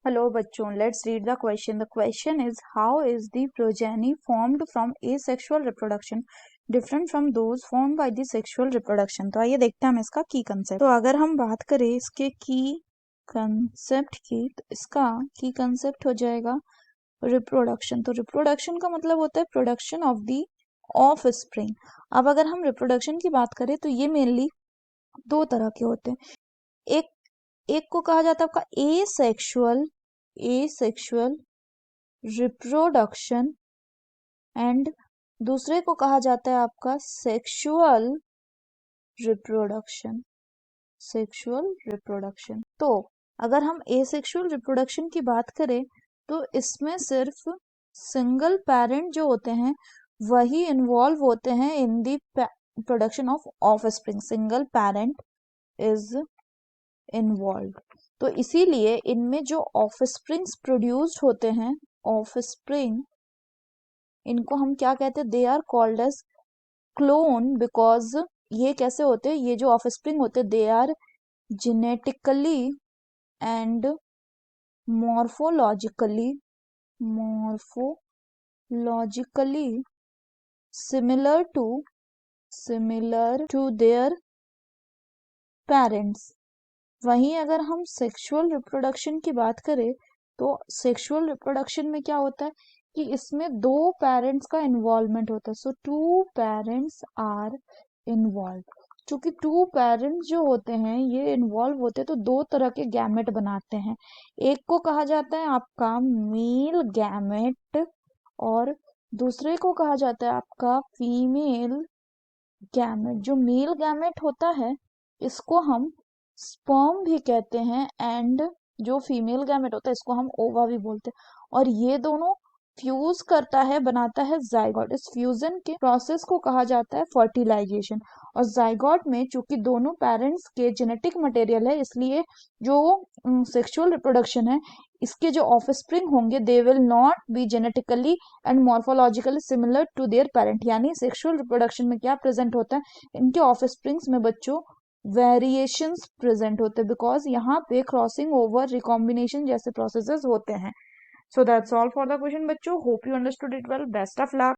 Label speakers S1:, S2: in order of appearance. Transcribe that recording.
S1: Hello बच्चों, let's read the question. The question is, how is the progeny formed from asexual reproduction different from those formed by the sexual reproduction? तो आइए देखते हैं हम इसका की कंसेप्ट। तो अगर हम बात करें इसके की कंसेप्ट की, तो इसका की कंसेप्ट हो जाएगा रिप्रोडक्शन। तो रिप्रोडक्शन का मतलब होता है production of the of spring. अब अगर हम रिप्रोडक्शन की बात करें तो ये मेनली दो तरह के होते हैं। एक को कहा जाता है आपका एसेक्सुअल रिप्रोडक्शन एंड दूसरे को कहा जाता है आपका सेक्सुअल रिप्रोडक्शन। तो अगर हम एसेक्सुअल रिप्रोडक्शन की बात करें तो इसमें सिर्फ सिंगल पेरेंट जो होते हैं वही इन्वॉल्व होते हैं in the production of offspring. Single parent is involve. तो इसीलिए इनमें जो ऑफस्प्रिंग्स प्रोड्यूस्ड होते हैं, ऑफस्प्रिंग, इनको हम क्या कहते हैं? They are called as clone. Because ये कैसे होते हैं? ये जो ऑफस्प्रिंग होते हैं they are genetically and morphologically similar to their parents. वहीं अगर हम सेक्सुअल रिप्रोडक्शन की बात करें तो सेक्सुअल रिप्रोडक्शन में क्या होता है कि इसमें दो पेरेंट्स का इन्वॉल्वमेंट होता है। सो टू पेरेंट्स आर इन्वॉल्व। क्योंकि टू पेरेंट्स जो होते हैं ये इन्वॉल्व होते हैं तो दो तरह के गैमेट बनाते हैं। एक को कहा जाता है आपका मेल गैमेट और दूसरे को कहा जाता है आपका फीमेल गैमेट। जो मेल गैमेट होता है इसको हम स्पर्म भी कहते हैं एंड जो फीमेल गैमेट होता है इसको हम ओवा भी बोलते हैं। और ये दोनों फ्यूज करता है, बनाता है जाइगोट। इस फ्यूजन के प्रोसेस को कहा जाता है फर्टिलाइजेशन। और जाइगोट में चूंकि दोनों पेरेंट्स के जेनेटिक मटेरियल है इसलिए जो सेक्सुअल रिप्रोडक्शन है इसके जो ऑफस्प्रिंग होंगे they will not be genetically and morphologically similar to their parent. यानी सेक्सुअल रिप्रोडक्शन में क्या प्रेजेंट होता है? इनके ऑफस्प्रिंग्स में बच्चों वेरिएशंस प्रेजेंट होते हैं बिकॉज यहाँ पे क्रॉसिंग ओवर रिकॉम्बिनेशन जैसे प्रोसेसेस होते हैं। So that's all for the question बच्चों। Hope you understood it well. Best of luck.